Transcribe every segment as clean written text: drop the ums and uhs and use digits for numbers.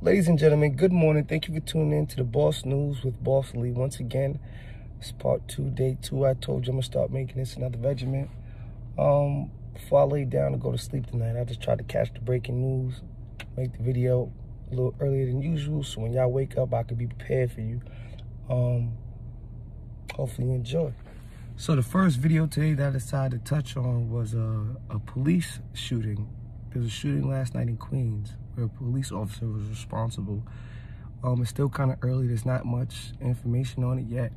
Ladies and gentlemen, good morning. Thank you for tuning in to the Boss News with Boss Lee. Once again, it's part 2, day 2. I told you I'm going to start making this another regiment. Before I lay down to go to sleep tonight, I just tried to catch the breaking news, make the video a little earlier than usual, so when y'all wake up, I can be prepared for you. Hopefully you enjoy. So the first video today that I decided to touch on was a police shooting. There was a shooting last night in Queens where a police officer was responsible. It's still kind of early. There's not much information on it yet.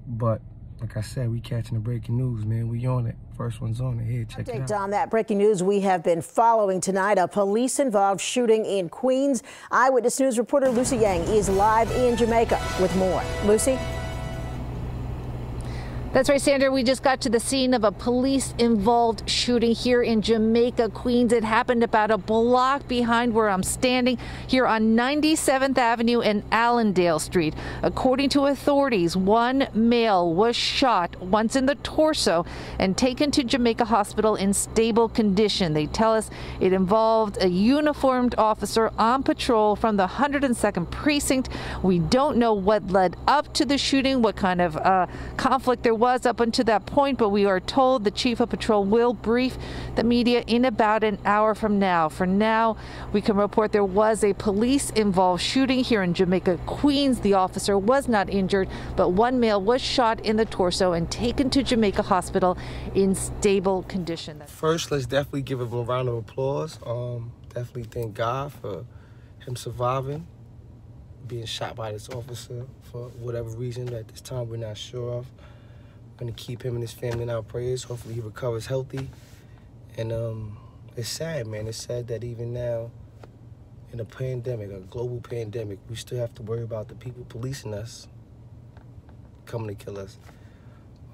But like I said, we catching the breaking news, man. We on it. First one's on it. Here, check it out. On that breaking news we have been following tonight, a police-involved shooting in Queens. Eyewitness News reporter Lucy Yang is live in Jamaica with more. Lucy? That's right, Sandra. We just got to the scene of a police-involved shooting here in Jamaica, Queens. It happened about a block behind where I'm standing here on 97th Avenue and Allendale Street. According to authorities, one male was shot once in the torso and taken to Jamaica Hospital in stable condition. They tell us it involved a uniformed officer on patrol from the 102nd Precinct. We don't know what led up to the shooting, what kind of conflict there was up until that point, but we are told the chief of patrol will brief the media in about an hour from now. For now, we can report there was a police-involved shooting here in Jamaica, Queens. The officer was not injured, but one male was shot in the torso and taken to Jamaica Hospital in stable condition. First, let's definitely give him a round of applause. Definitely thank God for him surviving, being shot by this officer for whatever reason at this time we're not sure of. Going to keep him and his family in our prayers. Hopefully he recovers healthy. And it's sad, man. It's sad that even now, in a pandemic, a global pandemic, we still have to worry about the people policing us coming to kill us.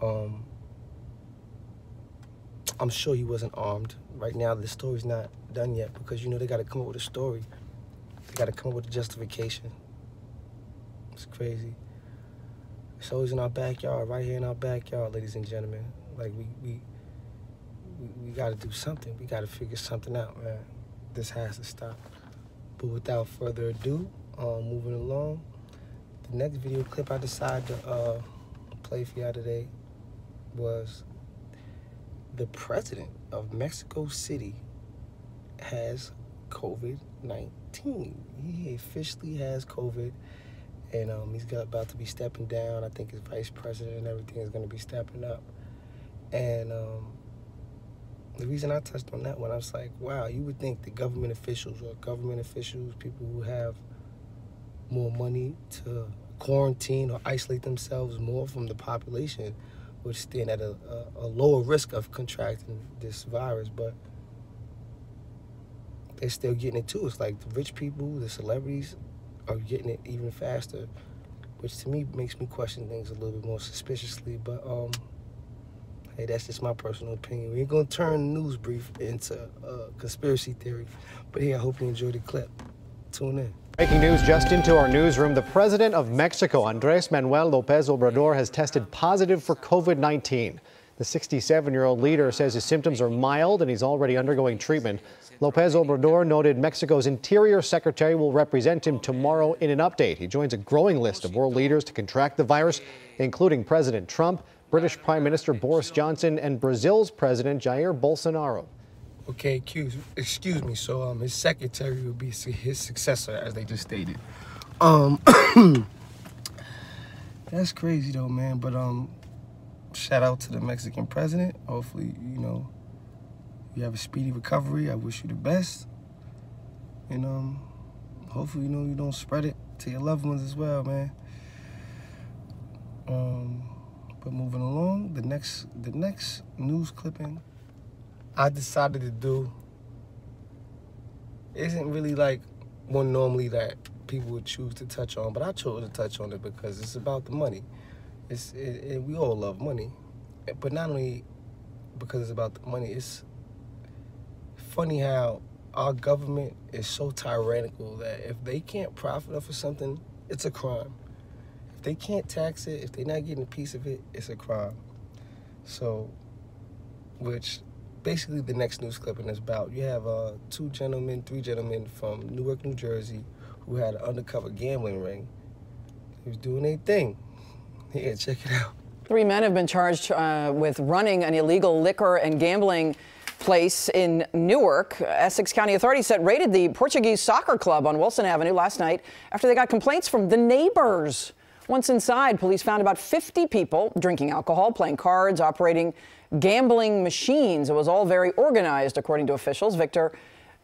I'm sure he wasn't armed. Right now, the story's not done yet because, you know, they got to come up with a story. They got to come up with a justification. It's crazy. It's always in our backyard, right here in our backyard, ladies and gentlemen. Like, we got to do something. We got to figure something out, man. This has to stop. But without further ado, moving along, the next video clip I decided to play for y'all today was the president of Mexico City has COVID-19. He officially has COVID. And he's about to be stepping down. I think his vice president and everything is going to be stepping up. And the reason I touched on that one, I was like, wow, you would think the government officials, people who have more money to quarantine or isolate themselves more from the population, would stand at a lower risk of contracting this virus. But they're still getting it too. It's like the rich people, the celebrities, are getting it even faster, which to me makes me question things a little bit more suspiciously. But hey, that's just my personal opinion. We ain't gonna turn the news brief into conspiracy theory. But hey, I hope you enjoyed the clip. Tune in. Breaking news just into our newsroom. The president of Mexico, Andrés Manuel López Obrador, has tested positive for COVID-19. The 67-year-old leader says his symptoms are mild and he's already undergoing treatment. López Obrador noted Mexico's Interior Secretary will represent him tomorrow in an update. He joins a growing list of world leaders to contract the virus, including President Trump, British Prime Minister Boris Johnson, and Brazil's President Jair Bolsonaro. Okay, excuse me. So his secretary will be his successor, as they just stated. That's crazy though, man. But shout out to the Mexican president. Hopefully, you know, you have a speedy recovery. I wish you the best. And hopefully, you know, you don't spread it to your loved ones as well, man. But moving along, the next news clipping I decided to do isn't really like one normally that people would choose to touch on, but I chose to touch on it because it's about the money. We all love money, but not only because it's about the money, it's funny how our government is so tyrannical that if they can't profit off of something, it's a crime. If they can't tax it, if they're not getting a piece of it, it's a crime. So, which basically the next news clipping is about. You have three gentlemen from Newark, New Jersey, who had an undercover gambling ring. They was doing their thing. Yeah, check it out. 3 men have been charged with running an illegal liquor and gambling place in Newark. Essex County authorities raided the Portuguese soccer club on Wilson Avenue last night after they got complaints from the neighbors. Once inside, police found about 50 people drinking alcohol, playing cards, operating gambling machines. It was all very organized, according to officials. Victor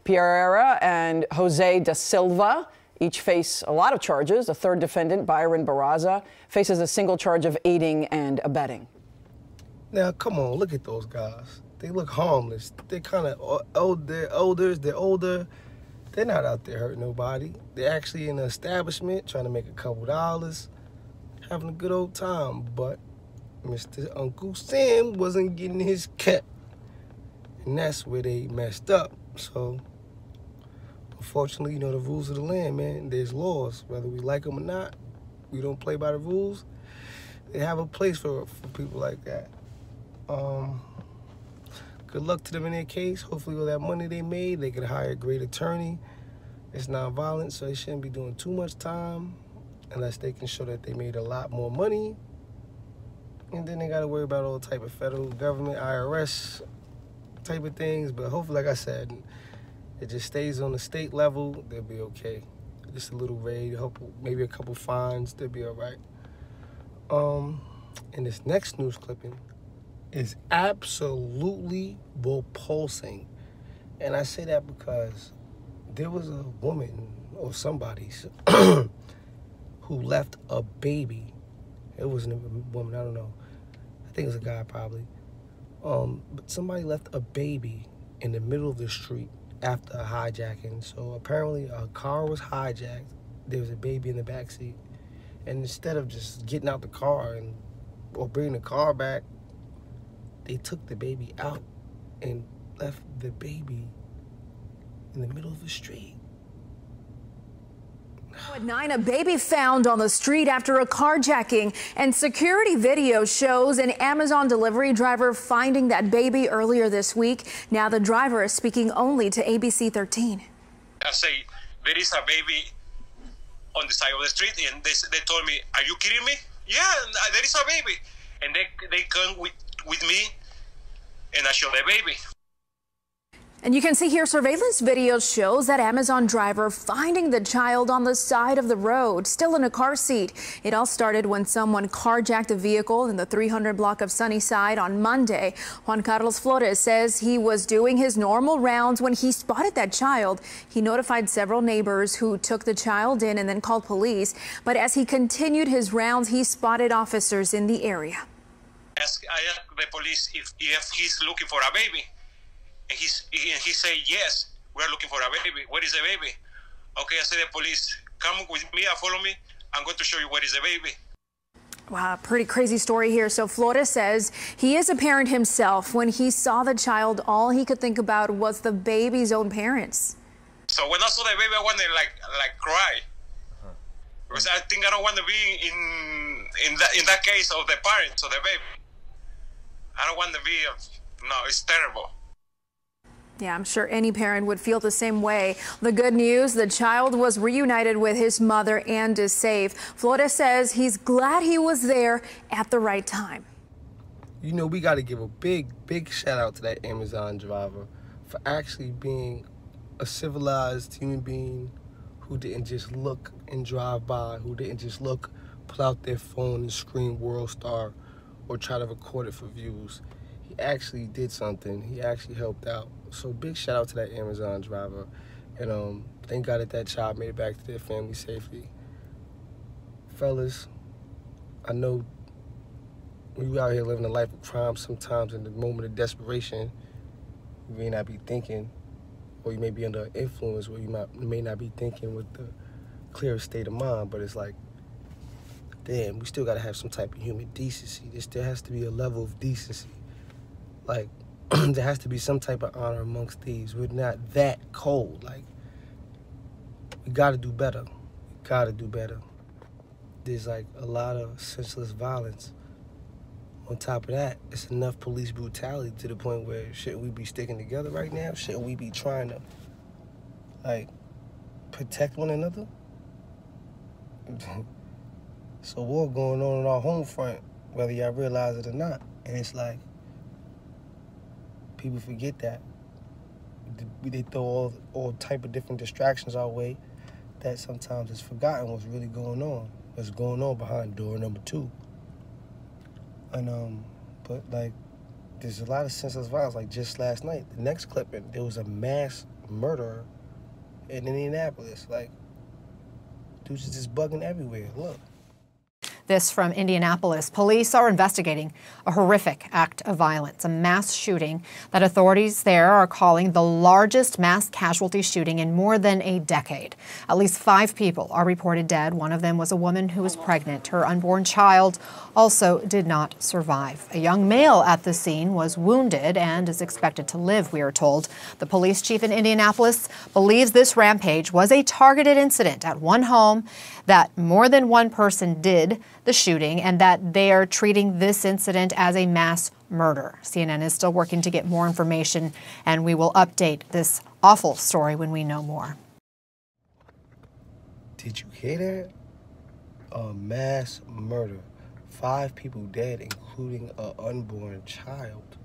Pereira and Jose da Silva each face a lot of charges. A third defendant, Byron Barraza, faces a single charge of aiding and abetting. Now, come on, look at those guys. They look harmless. They're kind of old. They're older. They're not out there hurting nobody. They're actually in an establishment trying to make a couple dollars, having a good old time. But Mr. Uncle Sam wasn't getting his cut. And that's where they messed up. So, unfortunately, you know the rules of the land, man. There's laws. Whether we like them or not, we don't play by the rules. They have a place for people like that. Good luck to them in their case. Hopefully with that money they made, they could hire a great attorney. It's non-violent, so they shouldn't be doing too much time unless they can show that they made a lot more money. And then they got to worry about all type of federal government, IRS type of things. But hopefully, like I said, it just stays on the state level, they'll be okay. Just a little raid, hope maybe a couple fines, they'll be all right. And this next news clipping is absolutely repulsing. And I say that because there was a woman or somebody who left a baby. It wasn't a woman, I don't know. I think it was a guy probably. But somebody left a baby in the middle of the street after a hijacking. So apparently a car was hijacked. There was a baby in the backseat. And instead of just getting out the car or bringing the car back, they took the baby out and left the baby in the middle of the street. At 9, a baby found on the street after a carjacking, and security video shows an Amazon delivery driver finding that baby earlier this week. Now the driver is speaking only to ABC 13. I say, there is a baby on the side of the street, and they told me, are you kidding me? Yeah, there is a baby. And they come with me, and I show the baby. And you can see here surveillance video shows that Amazon driver finding the child on the side of the road, still in a car seat. It all started when someone carjacked a vehicle in the 300 block of Sunnyside on Monday. Juan Carlos Flores says he was doing his normal rounds when he spotted that child. He notified several neighbors who took the child in and then called police. But as he continued his rounds, he spotted officers in the area. I asked the police if he's looking for a baby. And he said, yes, we're looking for a baby. Where is the baby? Okay, I said to the police, come with me and follow me. I'm going to show you where is the baby. Wow, pretty crazy story here. So Flores says he is a parent himself. When he saw the child, all he could think about was the baby's own parents. So when I saw the baby, I wanted like cry. Because I think I don't want to be in that case of the parents of the baby. I don't want to be, no, it's terrible. Yeah, I'm sure any parent would feel the same way. The good news, the child was reunited with his mother and is safe. Flores says he's glad he was there at the right time. You know, we got to give a big shout out to that Amazon driver for actually being a civilized human being who didn't just look and drive by, who didn't just look, pull out their phone and scream World Star or try to record it for views. He actually did something. He actually helped out. So big shout out to that Amazon driver. And thank God that child made it back to their family safely. Fellas, I know when you out here living a life of crime, sometimes in the moment of desperation, you may not be thinking, or you may be under influence where you may not be thinking with the clearest state of mind, but it's like, damn, we still gotta have some type of human decency. There still has to be a level of decency. Like, there has to be some type of honor amongst thieves. We're not that cold. Like, we gotta do better. We gotta do better. There's like a lot of senseless violence. On top of that, it's enough police brutality to the point where shouldn't we be sticking together right now? Shouldn't we be trying to, like, protect one another? It's a war going on our home front, whether y'all realize it or not. And it's like, people forget that. They throw all type of different distractions our way that sometimes it's forgotten what's really going on. What's going on behind door number 2. And, but like, there's a lot of senseless violence. Like just last night, the next clipping, there was a mass murder in Indianapolis. Like, dudes is just bugging everywhere. Look. This from Indianapolis. Police are investigating a horrific act of violence, a mass shooting that authorities there are calling the largest mass casualty shooting in more than a decade. At least 5 people are reported dead. One of them was a woman who was pregnant. Her unborn child also did not survive. A young male at the scene was wounded and is expected to live, we are told. The police chief in Indianapolis believes this rampage was a targeted incident at one home, that more than one person did the shooting, and that they are treating this incident as a mass murder. CNN is still working to get more information, and we will update this awful story when we know more. Did you hear that? A mass murder. 5 people dead, including an unborn child.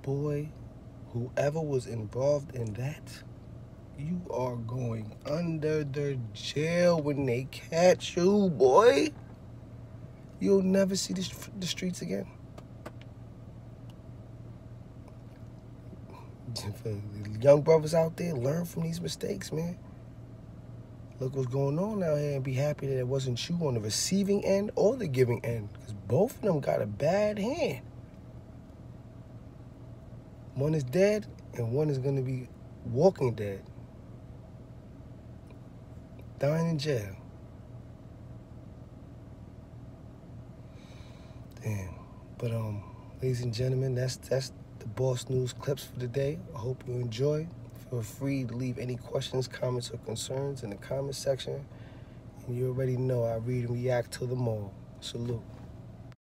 Boy, whoever was involved in that, you are going under the jail when they catch you, boy. You'll never see the streets again. For the young brothers out there, learn from these mistakes, man. Look what's going on out here and be happy that it wasn't you on the receiving end or the giving end, because both of them got a bad hand. One is dead and one is going to be walking dead. Dying in jail. Damn. But ladies and gentlemen, that's the Boss News clips for today. I hope you enjoy. Feel free to leave any questions, comments, or concerns in the comment section. And you already know I read and react to them all. Salute.